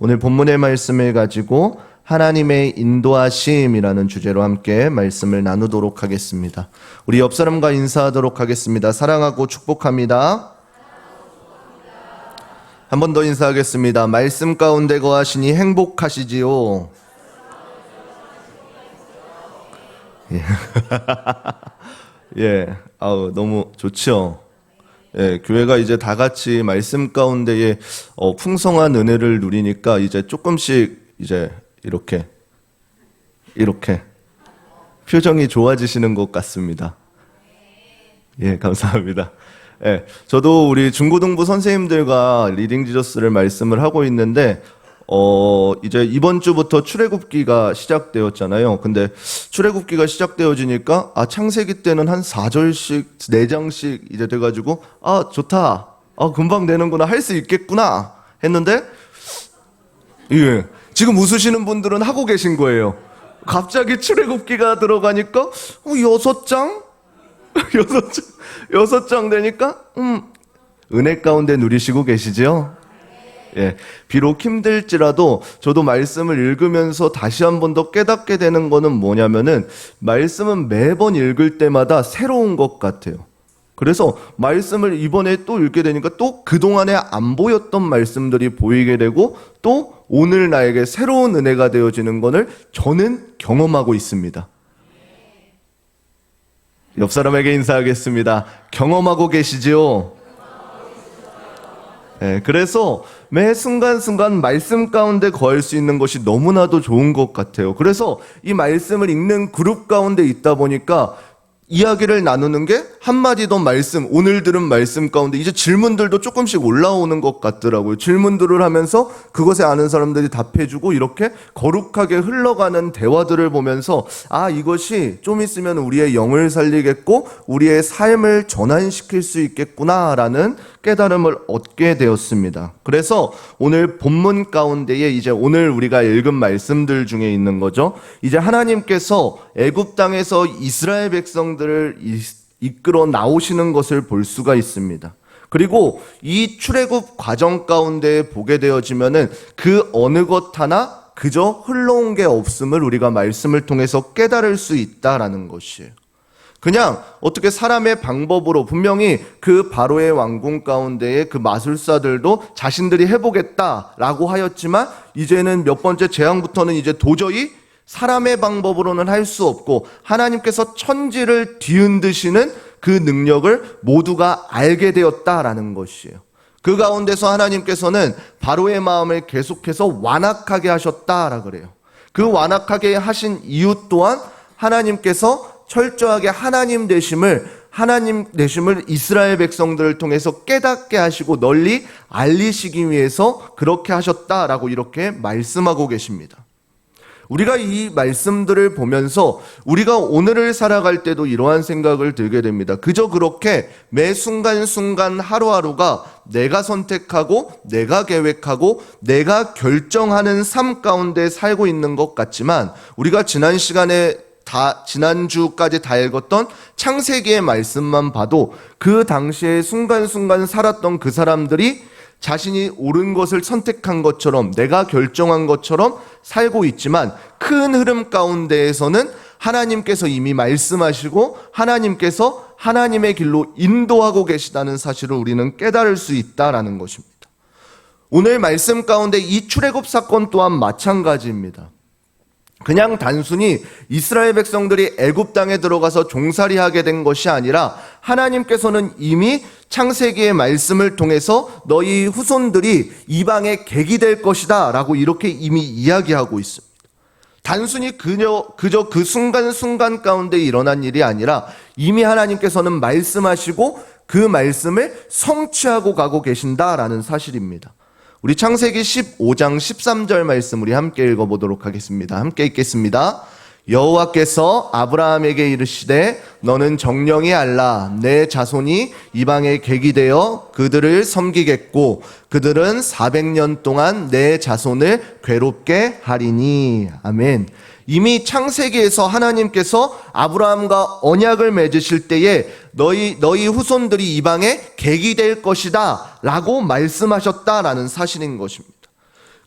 오늘 본문의 말씀을 가지고 하나님의 인도하심이라는 주제로 함께 말씀을 나누도록 하겠습니다. 우리 옆 사람과 인사하도록 하겠습니다. 사랑하고 축복합니다. 한 번 더 인사하겠습니다. 말씀 가운데 거하시니 행복하시지요. 예, 너무 좋죠. 예, 교회가 이제 다 같이 말씀 가운데에 풍성한 은혜를 누리니까 이제 조금씩 이제 이렇게 표정이 좋아지시는 것 같습니다. 예, 감사합니다. 예, 저도 우리 중고등부 선생님들과 리딩 지저스를 말씀을 하고 있는데 이제 이번 주부터 출애굽기가 시작되었잖아요. 근데 출애굽기가 시작되어지니까 창세기 때는 한 4절씩 4장씩 이제 돼가지고 좋다, 금방 되는구나, 할 수 있겠구나 했는데 예, 지금 웃으시는 분들은 하고 계신 거예요. 갑자기 출애굽기가 들어가니까 6장? 6장 되니까 은혜 가운데 누리시고 계시죠? 예, 비록 힘들지라도 저도 말씀을 읽으면서 다시 한 번 더 깨닫게 되는 거는 뭐냐면은 말씀은 매번 읽을 때마다 새로운 것 같아요. 그래서 말씀을 이번에 또 읽게 되니까 또 그동안에 안 보였던 말씀들이 보이게 되고 또 오늘 나에게 새로운 은혜가 되어지는 것을 저는 경험하고 있습니다. 옆 사람에게 인사하겠습니다. 경험하고 계시지요? 네, 그래서 매 순간순간 말씀 가운데 거할 수 있는 것이 너무나도 좋은 것 같아요. 그래서 이 말씀을 읽는 그룹 가운데 있다 보니까 이야기를 나누는 게 한마디 더 말씀, 오늘 들은 말씀 가운데 이제 질문들도 조금씩 올라오는 것 같더라고요. 질문들을 하면서 그것에 아는 사람들이 답해주고 이렇게 거룩하게 흘러가는 대화들을 보면서 이것이 좀 있으면 우리의 영을 살리겠고 우리의 삶을 전환시킬 수 있겠구나라는 깨달음을 얻게 되었습니다. 그래서 오늘 본문 가운데에 이제 오늘 우리가 읽은 말씀들 중에 있는 거죠. 이제 하나님께서 애굽 땅에서 이스라엘 백성들을 이끌어 나오시는 것을 볼 수가 있습니다. 그리고 이 출애굽 과정 가운데 보게 되어지면은 그 어느 것 하나 그저 흘러온 게 없음을 우리가 말씀을 통해서 깨달을 수 있다라는 것이에요. 그냥 어떻게 사람의 방법으로 분명히 그 바로의 왕궁 가운데에 그 마술사들도 자신들이 해보겠다라고 하였지만 이제는 몇 번째 재앙부터는 이제 도저히 사람의 방법으로는 할 수 없고 하나님께서 천지를 뒤흔드시는 그 능력을 모두가 알게 되었다라는 것이에요. 그 가운데서 하나님께서는 바로의 마음을 계속해서 완악하게 하셨다라 그래요. 그 완악하게 하신 이유 또한 하나님께서 철저하게 하나님 되심을 이스라엘 백성들을 통해서 깨닫게 하시고 널리 알리시기 위해서 그렇게 하셨다라고 이렇게 말씀하고 계십니다. 우리가 이 말씀들을 보면서 우리가 오늘을 살아갈 때도 이러한 생각을 들게 됩니다. 그저 그렇게 매 순간순간 하루하루가 내가 선택하고 내가 계획하고 내가 결정하는 삶 가운데 살고 있는 것 같지만 우리가 지난주까지 다 읽었던 창세기의 말씀만 봐도 그 당시에 순간순간 살았던 그 사람들이 자신이 옳은 것을 선택한 것처럼 내가 결정한 것처럼 살고 있지만 큰 흐름 가운데에서는 하나님께서 이미 말씀하시고 하나님께서 하나님의 길로 인도하고 계시다는 사실을 우리는 깨달을 수 있다라는 것입니다. 오늘 말씀 가운데 이 출애굽 사건 또한 마찬가지입니다. 그냥 단순히 이스라엘 백성들이 애굽 땅에 들어가서 종살이하게 된 것이 아니라 하나님께서는 이미 창세기의 말씀을 통해서 너희 후손들이 이방의 객이 될 것이다 라고 이렇게 이미 이야기하고 있습니다. 단순히 그저 그 순간순간 가운데 일어난 일이 아니라 이미 하나님께서는 말씀하시고 그 말씀을 성취하고 가고 계신다라는 사실입니다. 우리 창세기 15장 13절 말씀 우리 함께 읽어보도록 하겠습니다. 함께 읽겠습니다. 여호와께서 아브라함에게 이르시되 너는 정령이 알라 내 자손이 이방의 객이 되어 그들을 섬기겠고 그들은 400년 동안 내 자손을 괴롭게 하리니. 아멘. 이미 창세기에서 하나님께서 아브라함과 언약을 맺으실 때에 너희 후손들이 이방의 객이 될 것이다 라고 말씀하셨다라는 사실인 것입니다.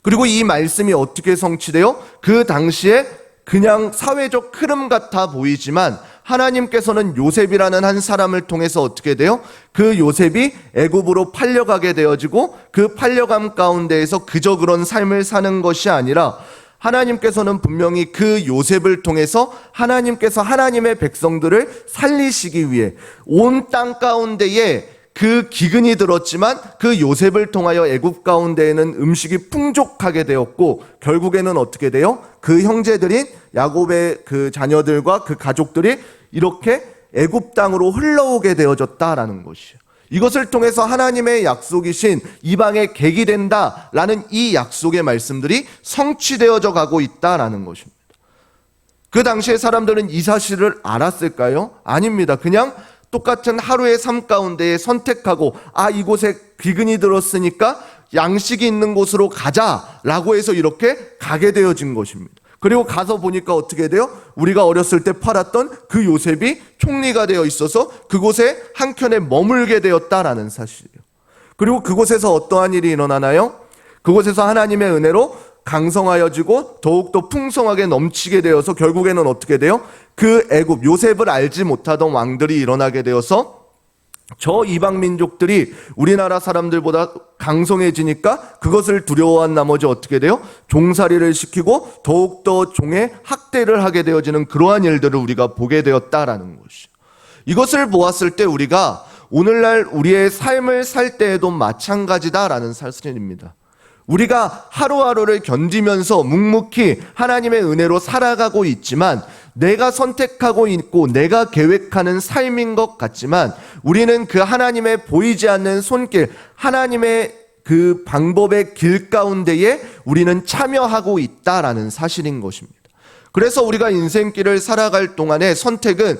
그리고 이 말씀이 어떻게 성취돼요? 그 당시에 그냥 사회적 흐름 같아 보이지만 하나님께서는 요셉이라는 한 사람을 통해서 어떻게 돼요? 그 요셉이 애굽으로 팔려가게 되어지고 그 팔려감 가운데에서 그저 그런 삶을 사는 것이 아니라 하나님께서는 분명히 그 요셉을 통해서 하나님께서 하나님의 백성들을 살리시기 위해 온 땅 가운데에 그 기근이 들었지만 그 요셉을 통하여 애굽 가운데에는 음식이 풍족하게 되었고 결국에는 어떻게 돼요? 그 형제들인 야곱의 그 자녀들과 그 가족들이 이렇게 애굽 땅으로 흘러오게 되어졌다라는 것이에요. 이것을 통해서 하나님의 약속이신 이방의 객이 된다라는 이 약속의 말씀들이 성취되어져 가고 있다라는 것입니다. 그 당시의 사람들은 이 사실을 알았을까요? 아닙니다. 그냥 똑같은 하루의 삶 가운데 선택하고 이곳에 기근이 들었으니까 양식이 있는 곳으로 가자라고 해서 이렇게 가게 되어진 것입니다. 그리고 가서 보니까 어떻게 돼요? 우리가 어렸을 때 팔았던 그 요셉이 총리가 되어 있어서 그곳에 한켠에 머물게 되었다라는 사실이에요. 그리고 그곳에서 어떠한 일이 일어나나요? 그곳에서 하나님의 은혜로 강성하여지고 더욱더 풍성하게 넘치게 되어서 결국에는 어떻게 돼요? 그 애굽 요셉을 알지 못하던 왕들이 일어나게 되어서 저 이방 민족들이 우리나라 사람들보다 강성해지니까 그것을 두려워한 나머지 어떻게 돼요? 종살이를 시키고 더욱더 종의 학대를 하게 되어지는 그러한 일들을 우리가 보게 되었다라는 것이죠. 이것을 보았을 때 우리가 오늘날 우리의 삶을 살 때에도 마찬가지다라는 사실입니다. 우리가 하루하루를 견디면서 묵묵히 하나님의 은혜로 살아가고 있지만 내가 선택하고 있고 내가 계획하는 삶인 것 같지만 우리는 그 하나님의 보이지 않는 손길, 하나님의 그 방법의 길 가운데에 우리는 참여하고 있다라는 사실인 것입니다. 그래서 우리가 인생길을 살아갈 동안의 선택은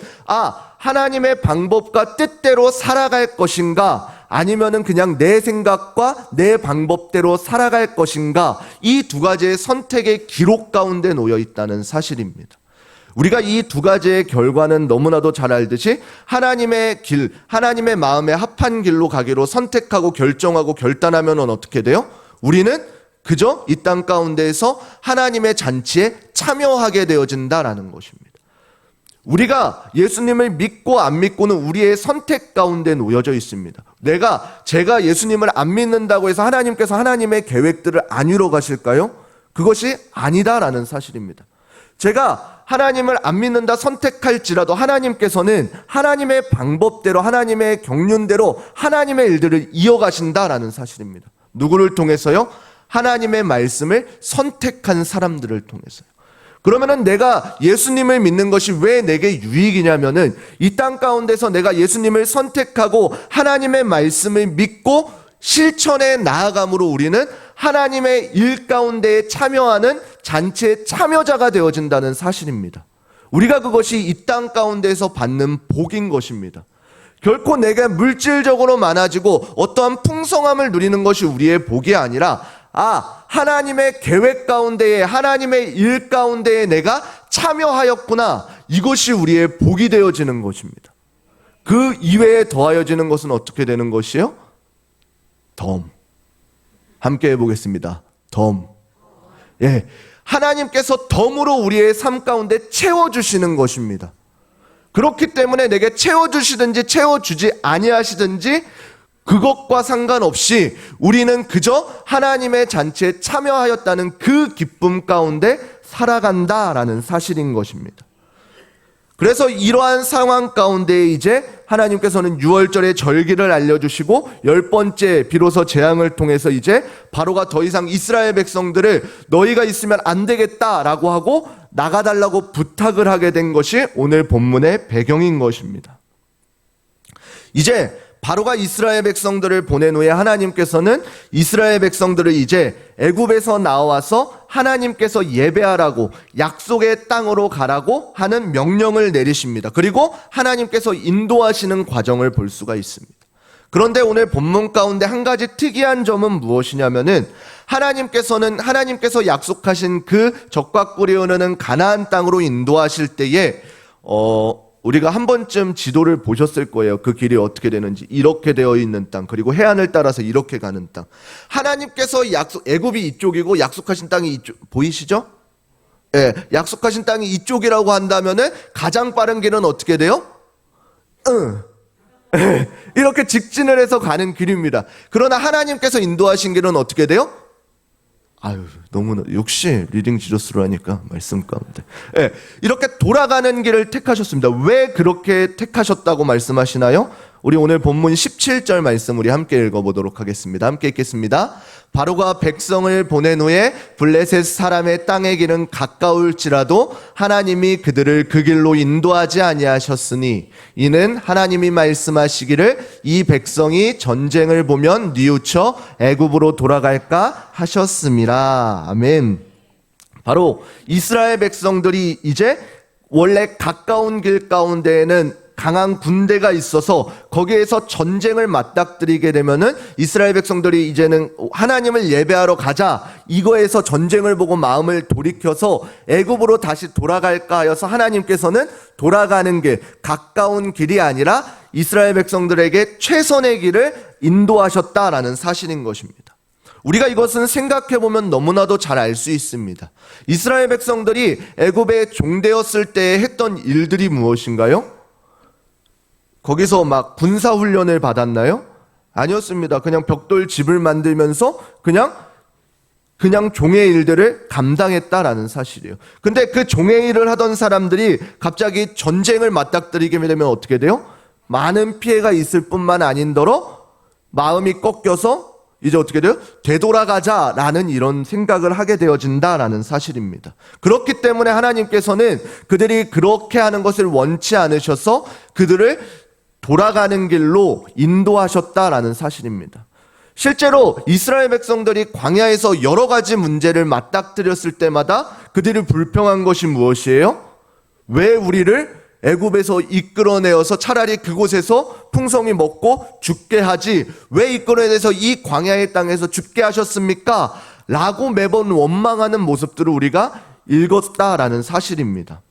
하나님의 방법과 뜻대로 살아갈 것인가 아니면은 그냥 내 생각과 내 방법대로 살아갈 것인가 이 두 가지의 선택의 기록 가운데 놓여 있다는 사실입니다. 우리가 이 두 가지의 결과는 너무나도 잘 알듯이 하나님의 길, 하나님의 마음에 합한 길로 가기로 선택하고 결정하고 결단하면 어떻게 돼요? 우리는 그저 이 땅 가운데에서 하나님의 잔치에 참여하게 되어진다라는 것입니다. 우리가 예수님을 믿고 안 믿고는 우리의 선택 가운데 놓여져 있습니다. 제가 예수님을 안 믿는다고 해서 하나님께서 하나님의 계획들을 안 이루어 가실까요? 그것이 아니다라는 사실입니다. 제가 하나님을 안 믿는다 선택할지라도 하나님께서는 하나님의 방법대로 하나님의 경륜대로 하나님의 일들을 이어가신다라는 사실입니다. 누구를 통해서요? 하나님의 말씀을 선택한 사람들을 통해서요. 그러면은 내가 예수님을 믿는 것이 왜 내게 유익이냐면은 이 땅 가운데서 내가 예수님을 선택하고 하나님의 말씀을 믿고 실천에 나아감으로 우리는 하나님의 일 가운데에 참여하는 잔치의 참여자가 되어진다는 사실입니다. 우리가 그것이 이 땅 가운데서 받는 복인 것입니다. 결코 내가 물질적으로 많아지고 어떠한 풍성함을 누리는 것이 우리의 복이 아니라 하나님의 계획 가운데에 하나님의 일 가운데에 내가 참여하였구나. 이것이 우리의 복이 되어지는 것입니다. 그 이외에 더하여지는 것은 어떻게 되는 것이에요? 덤. 함께 해보겠습니다. 덤. 하나님께서 덤으로 우리의 삶 가운데 채워주시는 것입니다. 그렇기 때문에 내게 채워주시든지 채워주지 아니하시든지 그것과 상관없이 우리는 그저 하나님의 잔치에 참여하였다는 그 기쁨 가운데 살아간다라는 사실인 것입니다. 그래서 이러한 상황 가운데 이제 하나님께서는 6월절의 절기를 알려주시고 10번째 비로소 재앙을 통해서 이제 바로가 더 이상 이스라엘 백성들을 너희가 있으면 안 되겠다라고 하고 나가달라고 부탁을 하게 된 것이 오늘 본문의 배경인 것입니다. 이제 바로가 이스라엘 백성들을 보낸 후에 하나님께서는 이스라엘 백성들을 이제 애굽에서 나와서 하나님께서 예배하라고 약속의 땅으로 가라고 하는 명령을 내리십니다. 그리고 하나님께서 인도하시는 과정을 볼 수가 있습니다. 그런데 오늘 본문 가운데 한 가지 특이한 점은 무엇이냐면은 하나님께서 약속하신 그 적과 꿀이 흐르는 가나안 땅으로 인도하실 때에 우리가 한 번쯤 지도를 보셨을 거예요. 그 길이 어떻게 되는지. 이렇게 되어 있는 땅, 그리고 해안을 따라서 이렇게 가는 땅. 하나님께서 애굽이 이쪽이고 약속하신 땅이 이쪽, 보이시죠? 예, 약속하신 땅이 이쪽이라고 한다면은 가장 빠른 길은 어떻게 돼요? 이렇게 직진을 해서 가는 길입니다. 그러나 하나님께서 인도하신 길은 어떻게 돼요? 아유, 너무나 역시 리딩 지저스로 하니까 말씀 가운데. 예, 이렇게 돌아가는 길을 택하셨습니다. 왜 그렇게 택하셨다고 말씀하시나요? 우리 오늘 본문 17절 말씀 우리 함께 읽어보도록 하겠습니다. 함께 읽겠습니다. 바로가 백성을 보낸 후에 블레셋 사람의 땅의 길은 가까울지라도 하나님이 그들을 그 길로 인도하지 아니하셨으니 이는 하나님이 말씀하시기를 이 백성이 전쟁을 보면 뉘우쳐 애굽으로 돌아갈까 하셨음이라. 아멘. 바로 이스라엘 백성들이 이제 원래 가까운 길 가운데에는 강한 군대가 있어서 거기에서 전쟁을 맞닥뜨리게 되면은 이스라엘 백성들이 이제는 하나님을 예배하러 가자, 이거에서 전쟁을 보고 마음을 돌이켜서 애굽으로 다시 돌아갈까 하여서 하나님께서는 돌아가는 길, 가까운 길이 아니라 이스라엘 백성들에게 최선의 길을 인도하셨다라는 사실인 것입니다. 우리가 이것은 생각해보면 너무나도 잘 알 수 있습니다. 이스라엘 백성들이 애굽에 종되었을 때 했던 일들이 무엇인가요? 거기서 막 군사훈련을 받았나요? 아니었습니다. 그냥 벽돌 집을 만들면서 그냥 종의 일들을 감당했다라는 사실이에요. 근데 그 종의 일을 하던 사람들이 갑자기 전쟁을 맞닥뜨리게 되면 어떻게 돼요? 많은 피해가 있을 뿐만 아닌더러 마음이 꺾여서 이제 어떻게 돼요? 되돌아가자라는 이런 생각을 하게 되어진다라는 사실입니다. 그렇기 때문에 하나님께서는 그들이 그렇게 하는 것을 원치 않으셔서 그들을 돌아가는 길로 인도하셨다라는 사실입니다. 실제로 이스라엘 백성들이 광야에서 여러 가지 문제를 맞닥뜨렸을 때마다 그들이 불평한 것이 무엇이에요? 왜 우리를 애굽에서 이끌어내어서 차라리 그곳에서 풍성히 먹고 죽게 하지, 왜 이끌어내서 이 광야의 땅에서 죽게 하셨습니까? 라고 매번 원망하는 모습들을 우리가 읽었다라는 사실입니다.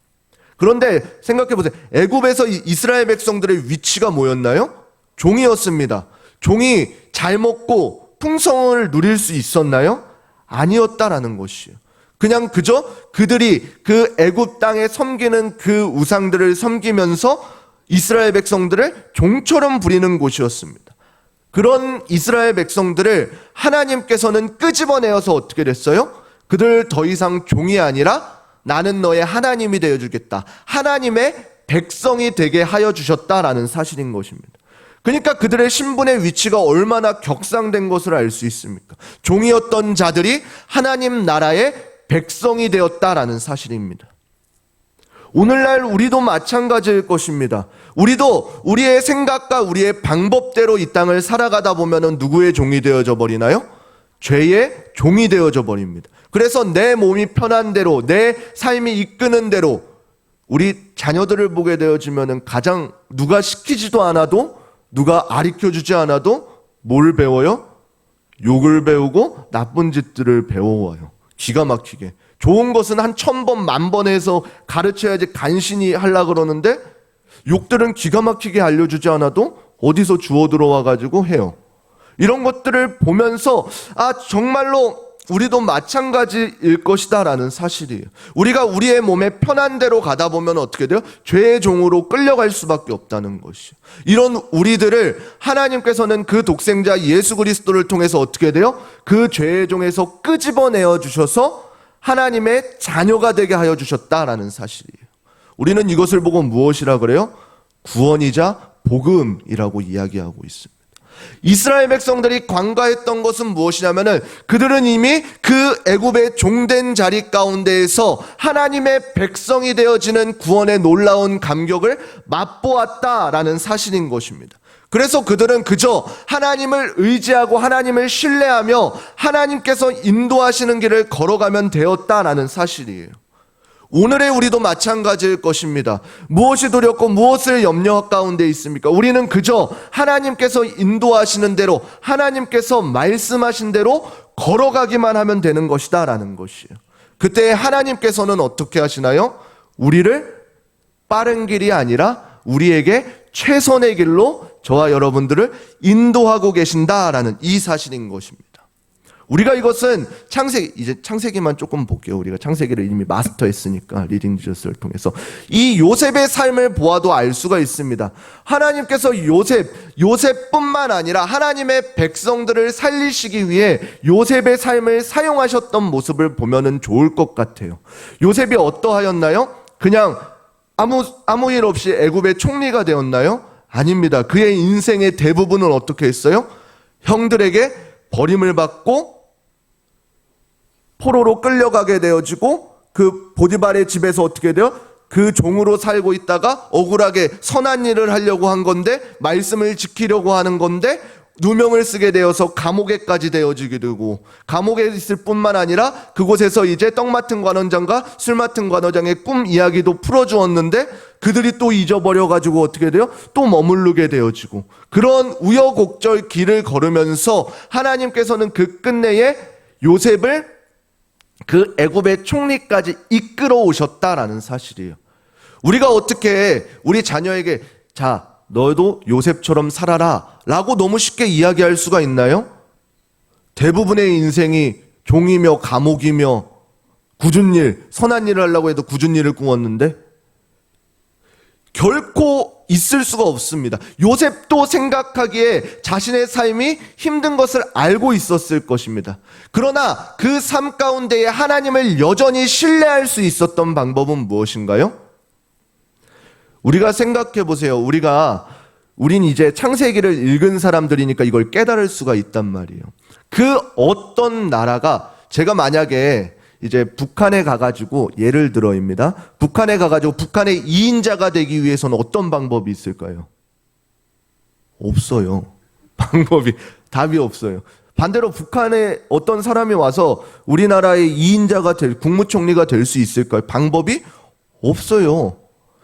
그런데 생각해보세요. 애굽에서 이스라엘 백성들의 위치가 뭐였나요? 종이었습니다. 종이 잘 먹고 풍성을 누릴 수 있었나요? 아니었다라는 것이에요. 그냥 그저 그들이 그 애굽 땅에 섬기는 그 우상들을 섬기면서 이스라엘 백성들을 종처럼 부리는 곳이었습니다. 그런 이스라엘 백성들을 하나님께서는 끄집어내어서 어떻게 됐어요? 그들 더 이상 종이 아니라 나는 너의 하나님이 되어주겠다, 하나님의 백성이 되게 하여 주셨다라는 사실인 것입니다. 그러니까 그들의 신분의 위치가 얼마나 격상된 것을 알 수 있습니까? 종이었던 자들이 하나님 나라의 백성이 되었다라는 사실입니다. 오늘날 우리도 마찬가지일 것입니다. 우리도 우리의 생각과 우리의 방법대로 이 땅을 살아가다 보면 누구의 종이 되어져 버리나요? 죄의 종이 되어져 버립니다. 그래서 내 몸이 편한 대로, 내 삶이 이끄는 대로 우리 자녀들을 보게 되어지면 가장 누가 시키지도 않아도, 누가 가르쳐주지 않아도 뭘 배워요? 욕을 배우고 나쁜 짓들을 배워와요. 기가 막히게. 좋은 것은 한 1000번, 10,000번 해서 가르쳐야지 간신히 하려고 그러는데 욕들은 기가 막히게 알려주지 않아도 어디서 주워 들어와가지고 해요. 이런 것들을 보면서 정말로 우리도 마찬가지일 것이다 라는 사실이에요. 우리가 우리의 몸에 편한 대로 가다 보면 어떻게 돼요? 죄의 종으로 끌려갈 수밖에 없다는 것이에요. 이런 우리들을 하나님께서는 그 독생자 예수 그리스도를 통해서 어떻게 돼요? 그 죄의 종에서 끄집어내어 주셔서 하나님의 자녀가 되게 하여 주셨다라는 사실이에요. 우리는 이것을 보고 무엇이라 그래요? 구원이자 복음이라고 이야기하고 있습니다. 이스라엘 백성들이 관과했던 것은 무엇이냐면은 그들은 이미 그 애굽의 종된 자리 가운데에서 하나님의 백성이 되어지는 구원의 놀라운 감격을 맛보았다라는 사실인 것입니다. 그래서 그들은 그저 하나님을 의지하고 하나님을 신뢰하며 하나님께서 인도하시는 길을 걸어가면 되었다라는 사실이에요. 오늘의 우리도 마찬가지일 것입니다. 무엇이 두렵고 무엇을 염려 가운데 있습니까? 우리는 그저 하나님께서 인도하시는 대로, 하나님께서 말씀하신 대로 걸어가기만 하면 되는 것이다 라는 것이에요. 그때 하나님께서는 어떻게 하시나요? 우리를 빠른 길이 아니라 우리에게 최선의 길로 저와 여러분들을 인도하고 계신다라는 이 사실인 것입니다. 우리가 이것은 이제 창세기만 조금 볼게요. 우리가 창세기를 이미 마스터했으니까 리딩 지저스를 통해서 이 요셉의 삶을 보아도 알 수가 있습니다. 하나님께서 요셉뿐만 아니라 하나님의 백성들을 살리시기 위해 요셉의 삶을 사용하셨던 모습을 보면은 좋을 것 같아요. 요셉이 어떠하였나요? 그냥 아무 일 없이 애굽의 총리가 되었나요? 아닙니다. 그의 인생의 대부분은 어떻게 했어요? 형들에게 버림을 받고 포로로 끌려가게 되어지고 그 보디발의 집에서 어떻게 돼요? 그 종으로 살고 있다가 억울하게 선한 일을 하려고 한 건데 말씀을 지키려고 하는 건데 누명을 쓰게 되어서 감옥에까지 되어지게 되고 감옥에 있을 뿐만 아니라 그곳에서 이제 떡 맡은 관원장과 술 맡은 관원장의 꿈 이야기도 풀어주었는데 그들이 또 잊어버려가지고 어떻게 돼요? 또 머무르게 되어지고 그런 우여곡절 길을 걸으면서 하나님께서는 그 끝내에 요셉을 그 애굽의 총리까지 이끌어 오셨다라는 사실이에요. 우리가 어떻게 우리 자녀에게 자 너도 요셉처럼 살아라 라고 너무 쉽게 이야기할 수가 있나요? 대부분의 인생이 종이며 감옥이며 굳은 일, 선한 일을 하려고 해도 굳은 일을 꾸었는데 결코 있을 수가 없습니다. 요셉도 생각하기에 자신의 삶이 힘든 것을 알고 있었을 것입니다. 그러나 그 삶 가운데에 하나님을 여전히 신뢰할 수 있었던 방법은 무엇인가요? 우리가 생각해 보세요. 우린 이제 창세기를 읽은 사람들이니까 이걸 깨달을 수가 있단 말이에요. 그 어떤 나라가 제가 만약에 이제 북한에 가가지고 예를 들어입니다. 북한에 가가지고 북한의 2인자가 되기 위해서는 어떤 방법이 있을까요? 없어요. 답이 없어요. 반대로 북한에 어떤 사람이 와서 우리나라의 2인자가 국무총리가 될 수 있을까요? 방법이 없어요.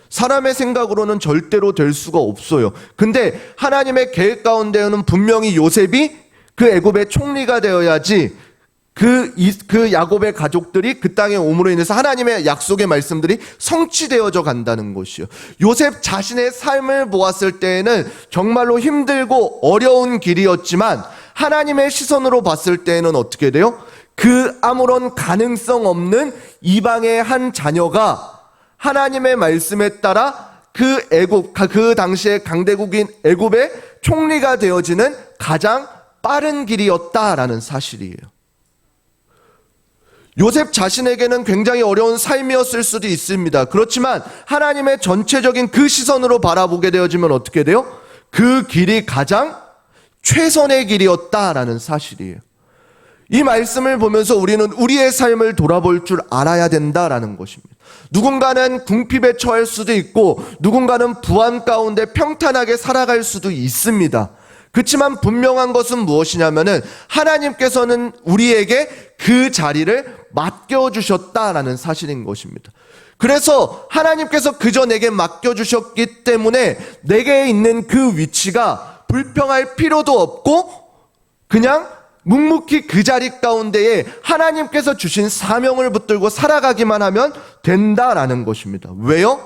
사람의 생각으로는 절대로 될 수가 없어요. 근데 하나님의 계획 가운데에는 분명히 요셉이 그 애굽의 총리가 되어야지 그 야곱의 가족들이 그 땅에 오므로 인해서 하나님의 약속의 말씀들이 성취되어져 간다는 것이요. 요셉 자신의 삶을 보았을 때에는 정말로 힘들고 어려운 길이었지만 하나님의 시선으로 봤을 때에는 어떻게 돼요? 그 아무런 가능성 없는 이방의 한 자녀가 하나님의 말씀에 따라 그 당시에 강대국인 애굽의 총리가 되어지는 가장 빠른 길이었다라는 사실이에요. 요셉 자신에게는 굉장히 어려운 삶이었을 수도 있습니다. 그렇지만 하나님의 전체적인 그 시선으로 바라보게 되어지면 어떻게 돼요? 그 길이 가장 최선의 길이었다라는 사실이에요. 이 말씀을 보면서 우리는 우리의 삶을 돌아볼 줄 알아야 된다라는 것입니다. 누군가는 궁핍에 처할 수도 있고 누군가는 부한 가운데 평탄하게 살아갈 수도 있습니다. 그렇지만 분명한 것은 무엇이냐면은 하나님께서는 우리에게 그 자리를 맡겨주셨다라는 사실인 것입니다. 그래서 하나님께서 그저 내게 맡겨주셨기 때문에 내게 있는 그 위치가 불평할 필요도 없고 그냥 묵묵히 그 자리 가운데에 하나님께서 주신 사명을 붙들고 살아가기만 하면 된다라는 것입니다. 왜요?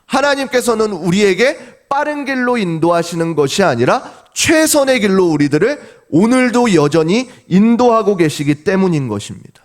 하나님께서는 우리에게 빠른 길로 인도하시는 것이 아니라 최선의 길로 우리들을 오늘도 여전히 인도하고 계시기 때문인 것입니다.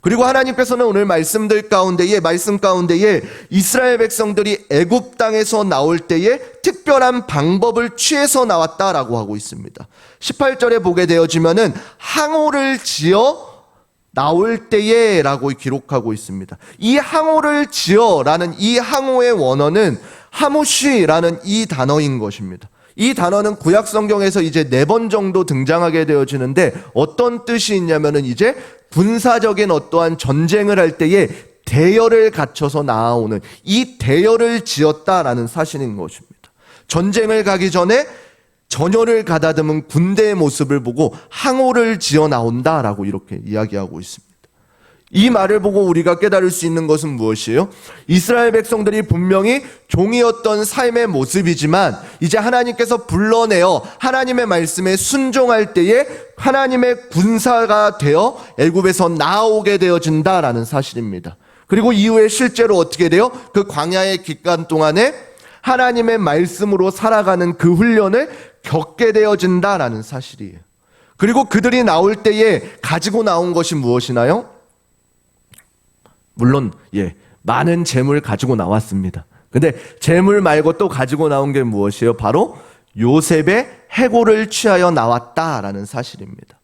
그리고 하나님께서는 오늘 말씀 가운데에 이스라엘 백성들이 애굽 땅에서 나올 때에 특별한 방법을 취해서 나왔다라고 하고 있습니다. 18절에 보게 되어지면은 항오를 지어 나올 때에 라고 기록하고 있습니다. 이 항오를 지어라는 이 항오의 원어는 하무시라는 이 단어인 것입니다. 이 단어는 구약 성경에서 이제 4번 정도 등장하게 되어지는데 어떤 뜻이 있냐면은 이제 군사적인 어떠한 전쟁을 할 때에 대열을 갖춰서 나아오는 이 대열을 지었다라는 사실인 것입니다. 전쟁을 가기 전에 전열을 가다듬은 군대의 모습을 보고 항오를 지어 나온다라고 이렇게 이야기하고 있습니다. 이 말을 보고 우리가 깨달을 수 있는 것은 무엇이에요? 이스라엘 백성들이 분명히 종이었던 삶의 모습이지만 이제 하나님께서 불러내어 하나님의 말씀에 순종할 때에 하나님의 군사가 되어 애굽에서 나오게 되어진다라는 사실입니다. 그리고 이후에 실제로 어떻게 돼요? 그 광야의 기간 동안에 하나님의 말씀으로 살아가는 그 훈련을 겪게 되어진다라는 사실이에요. 그리고 그들이 나올 때에 가지고 나온 것이 무엇이나요? 물론 많은 재물 가지고 나왔습니다. 근데 재물 말고 또 가지고 나온 게 무엇이에요? 바로 요셉의 해골을 취하여 나왔다라는 사실입니다.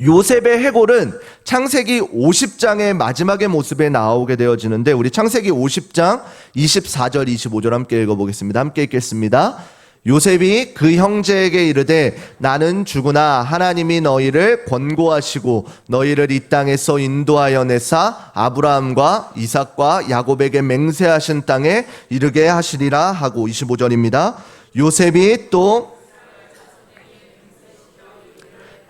요셉의 해골은 창세기 50장의 마지막의 모습에 나오게 되어지는데, 우리 창세기 50장 24절 25절 함께 읽어보겠습니다. 함께 읽겠습니다. 요셉이 그 형제에게 이르되 나는 주구나 하나님이 너희를 권고하시고 너희를 이 땅에서 인도하여 내사 아브라함과 이삭과 야곱에게 맹세하신 땅에 이르게 하시리라 하고, 25절입니다. 요셉이 또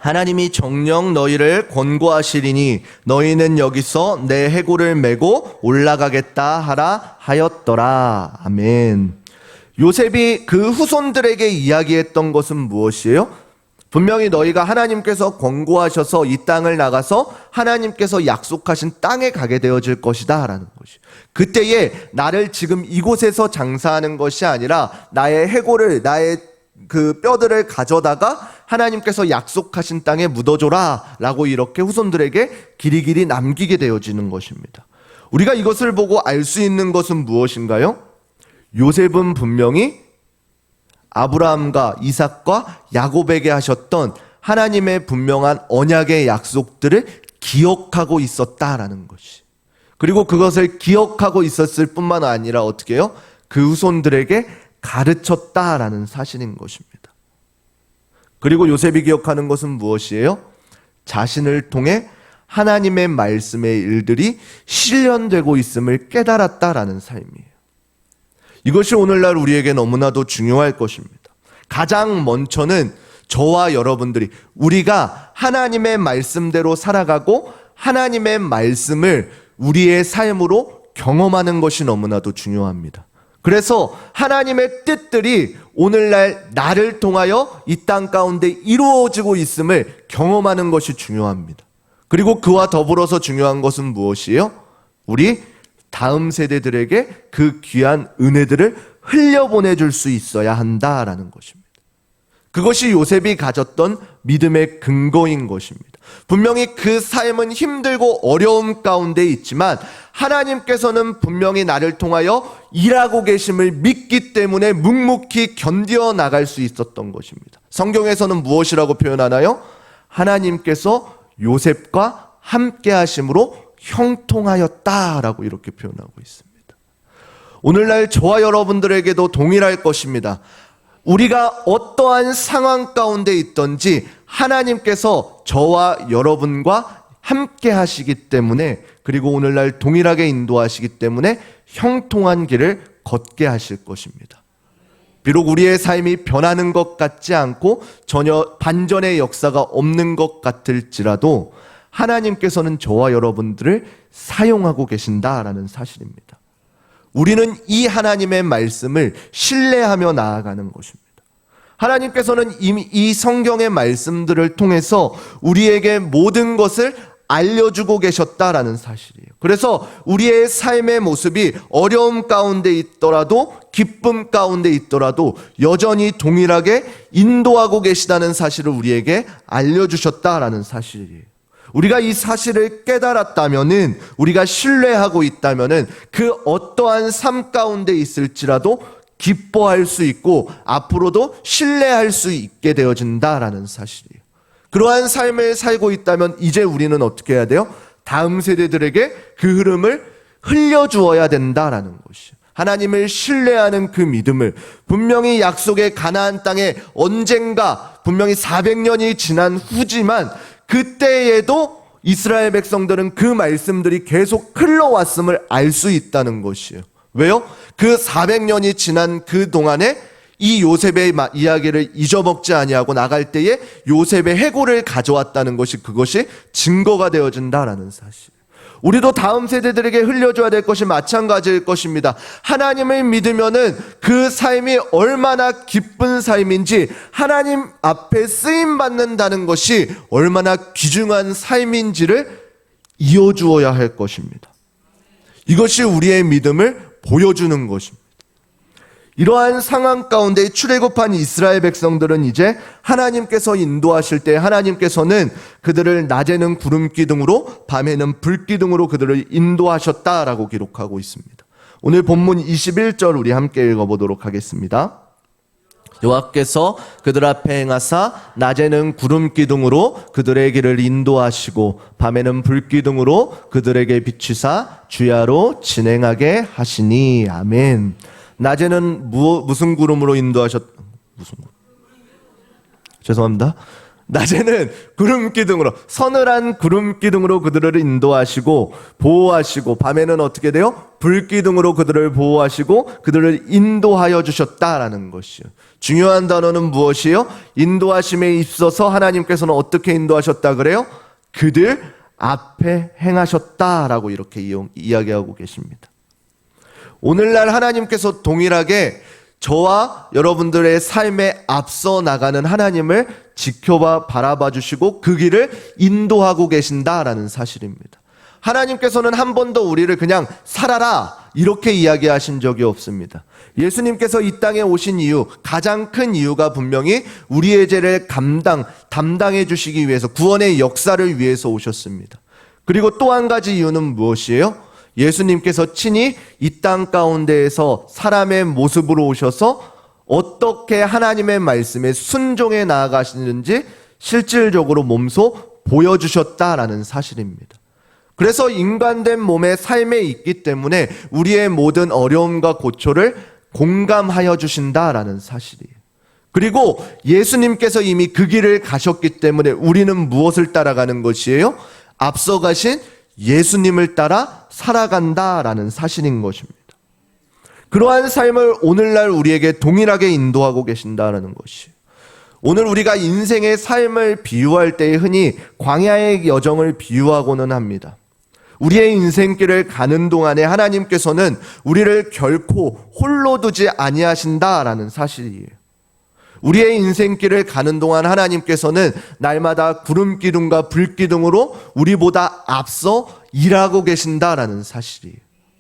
하나님이 정녕 너희를 권고하시리니 너희는 여기서 내 해골을 메고 올라가겠다 하라 하였더라. 아멘. 요셉이 그 후손들에게 이야기했던 것은 무엇이에요? 분명히 너희가 하나님께서 권고하셔서 이 땅을 나가서 하나님께서 약속하신 땅에 가게 되어질 것이다 라는 것이, 그때에 나를 지금 이곳에서 장사하는 것이 아니라 나의 해골을, 나의 그 뼈들을 가져다가 하나님께서 약속하신 땅에 묻어줘라 라고 이렇게 후손들에게 길이길이 남기게 되어지는 것입니다. 우리가 이것을 보고 알 수 있는 것은 무엇인가요? 요셉은 분명히 아브라함과 이삭과 야곱에게 하셨던 하나님의 분명한 언약의 약속들을 기억하고 있었다라는 것이, 그리고 그것을 기억하고 있었을 뿐만 아니라 어떻게 해요? 그 후손들에게 가르쳤다라는 사실인 것입니다. 그리고 요셉이 기억하는 것은 무엇이에요? 자신을 통해 하나님의 말씀의 일들이 실현되고 있음을 깨달았다라는 삶이에요. 이것이 오늘날 우리에게 너무나도 중요할 것입니다. 가장 먼저는 저와 여러분들이, 우리가 하나님의 말씀대로 살아가고 하나님의 말씀을 우리의 삶으로 경험하는 것이 너무나도 중요합니다. 그래서 하나님의 뜻들이 오늘날 나를 통하여 이 땅 가운데 이루어지고 있음을 경험하는 것이 중요합니다. 그리고 그와 더불어서 중요한 것은 무엇이에요? 우리 다음 세대들에게 그 귀한 은혜들을 흘려보내줄 수 있어야 한다라는 것입니다. 그것이 요셉이 가졌던 믿음의 근거인 것입니다. 분명히 그 삶은 힘들고 어려움 가운데 있지만 하나님께서는 분명히 나를 통하여 일하고 계심을 믿기 때문에 묵묵히 견디어 나갈 수 있었던 것입니다. 성경에서는 무엇이라고 표현하나요? 하나님께서 요셉과 함께 하심으로 형통하였다라고 이렇게 표현하고 있습니다. 오늘날 저와 여러분들에게도 동일할 것입니다. 우리가 어떠한 상황 가운데 있든지 하나님께서 저와 여러분과 함께 하시기 때문에, 그리고 오늘날 동일하게 인도하시기 때문에 형통한 길을 걷게 하실 것입니다. 비록 우리의 삶이 변하는 것 같지 않고 전혀 반전의 역사가 없는 것 같을지라도 하나님께서는 저와 여러분들을 사용하고 계신다라는 사실입니다. 우리는 이 하나님의 말씀을 신뢰하며 나아가는 것입니다. 하나님께서는 이미 이 성경의 말씀들을 통해서 우리에게 모든 것을 알려주고 계셨다라는 사실이에요. 그래서 우리의 삶의 모습이 어려움 가운데 있더라도 기쁨 가운데 있더라도 여전히 동일하게 인도하고 계시다는 사실을 우리에게 알려주셨다라는 사실이에요. 우리가 이 사실을 깨달았다면은, 우리가 신뢰하고 있다면은 그 어떠한 삶 가운데 있을지라도 기뻐할 수 있고 앞으로도 신뢰할 수 있게 되어진다라는 사실이에요. 그러한 삶을 살고 있다면 이제 우리는 어떻게 해야 돼요? 다음 세대들에게 그 흐름을 흘려주어야 된다라는 것이에요. 하나님을 신뢰하는 그 믿음을, 분명히 약속의 가나안 땅에 언젠가 분명히 400년이 지난 후지만 그때에도 이스라엘 백성들은 그 말씀들이 계속 흘러왔음을 알 수 있다는 것이에요. 왜요? 그 400년이 지난 그 동안에 이 요셉의 이야기를 잊어먹지 아니하고 나갈 때에 요셉의 해골을 가져왔다는 것이, 그것이 증거가 되어진다라는 사실. 우리도 다음 세대들에게 흘려줘야 될 것이 마찬가지일 것입니다. 하나님을 믿으면은 그 삶이 얼마나 기쁜 삶인지, 하나님 앞에 쓰임 받는다는 것이 얼마나 귀중한 삶인지를 이어주어야 할 것입니다. 이것이 우리의 믿음을 보여주는 것입니다. 이러한 상황 가운데 출애굽한 이스라엘 백성들은 이제 하나님께서 인도하실 때 하나님께서는 그들을 낮에는 구름 기둥으로 밤에는 불 기둥으로 그들을 인도하셨다라고 기록하고 있습니다. 오늘 본문 21절 우리 함께 읽어보도록 하겠습니다. 여호와께서 그들 앞에 행하사 낮에는 구름 기둥으로 그들의 길을 인도하시고 밤에는 불 기둥으로 그들에게 비추사 주야로 진행하게 하시니. 아멘. 낮에는 무슨 구름으로 죄송합니다. 낮에는 구름 기둥으로, 서늘한 구름 기둥으로 그들을 인도하시고 보호하시고, 밤에는 어떻게 돼요? 불 기둥으로 그들을 보호하시고 그들을 인도하여 주셨다라는 것이요. 중요한 단어는 무엇이에요? 인도하심에 있어서 하나님께서는 어떻게 인도하셨다 그래요? 그들 앞에 행하셨다라고 이렇게 이야기하고 계십니다. 오늘날 하나님께서 동일하게 저와 여러분들의 삶에 앞서 나가는 하나님을 바라봐 주시고 그 길을 인도하고 계신다라는 사실입니다. 하나님께서는 한 번도 우리를 그냥 살아라 이렇게 이야기하신 적이 없습니다. 예수님께서 이 땅에 오신 이유, 가장 큰 이유가 분명히 우리의 죄를 담당해 주시기 위해서, 구원의 역사를 위해서 오셨습니다. 그리고 또 한 가지 이유는 무엇이에요? 예수님께서 친히 이 땅 가운데에서 사람의 모습으로 오셔서 어떻게 하나님의 말씀에 순종해 나아가시는지 실질적으로 몸소 보여주셨다라는 사실입니다. 그래서 인간된 몸의 삶에 있기 때문에 우리의 모든 어려움과 고초를 공감하여 주신다라는 사실이에요. 그리고 예수님께서 이미 그 길을 가셨기 때문에 우리는 무엇을 따라가는 것이에요? 앞서 가신 예수님을 따라 살아간다라는 사실인 것입니다. 그러한 삶을 오늘날 우리에게 동일하게 인도하고 계신다라는 것이에요. 오늘 우리가 인생의 삶을 비유할 때 흔히 광야의 여정을 비유하고는 합니다. 우리의 인생길을 가는 동안에 하나님께서는 우리를 결코 홀로 두지 아니하신다라는 사실이에요. 우리의 인생길을 가는 동안 하나님께서는 날마다 구름 기둥과 불 기둥으로 우리보다 앞서 일하고 계신다라는 사실이에요.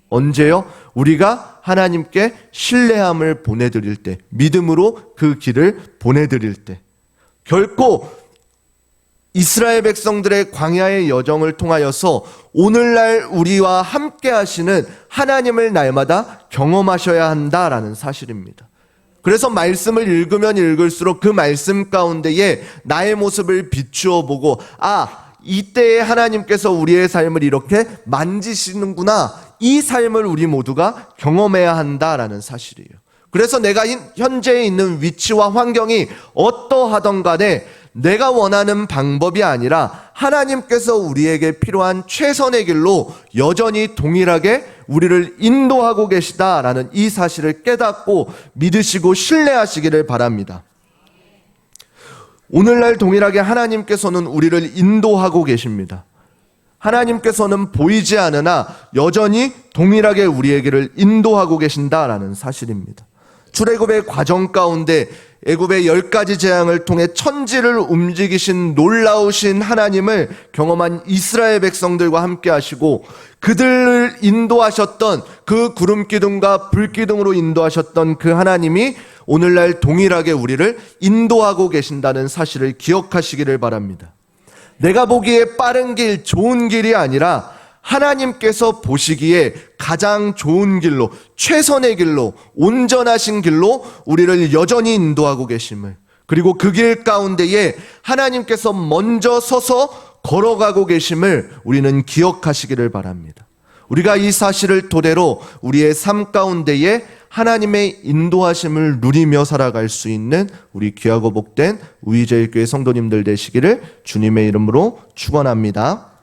언제요? 우리가 하나님께 신뢰함을 보내드릴 때, 믿음으로 그 길을 보내드릴 때. 결코 이스라엘 백성들의 광야의 여정을 통하여서 오늘날 우리와 함께 하시는 하나님을 날마다 경험하셔야 한다라는 사실입니다. 그래서 말씀을 읽으면 읽을수록 그 말씀 가운데에 나의 모습을 비추어 보고, 이때에 하나님께서 우리의 삶을 이렇게 만지시는구나, 이 삶을 우리 모두가 경험해야 한다라는 사실이에요. 그래서 내가 현재 있는 위치와 환경이 어떠하던 간에 내가 원하는 방법이 아니라 하나님께서 우리에게 필요한 최선의 길로 여전히 동일하게 우리를 인도하고 계시다라는 이 사실을 깨닫고 믿으시고 신뢰하시기를 바랍니다. 오늘날 동일하게 하나님께서는 우리를 인도하고 계십니다. 하나님께서는 보이지 않으나 여전히 동일하게 우리에게를 인도하고 계신다라는 사실입니다. 출애굽의 과정 가운데 애굽의 10가지 재앙을 통해 천지를 움직이신 놀라우신 하나님을 경험한 이스라엘 백성들과 함께 하시고, 그들을 인도하셨던 그 구름 기둥과 불 기둥으로 인도하셨던 그 하나님이 오늘날 동일하게 우리를 인도하고 계신다는 사실을 기억하시기를 바랍니다. 내가 보기에 빠른 길, 좋은 길이 아니라 하나님께서 보시기에 가장 좋은 길로, 최선의 길로, 온전하신 길로 우리를 여전히 인도하고 계심을, 그리고 그 길 가운데에 하나님께서 먼저 서서 걸어가고 계심을 우리는 기억하시기를 바랍니다. 우리가 이 사실을 토대로 우리의 삶 가운데에 하나님의 인도하심을 누리며 살아갈 수 있는 우리 귀하고 복된 우리제일교회 성도님들 되시기를 주님의 이름으로 축원합니다.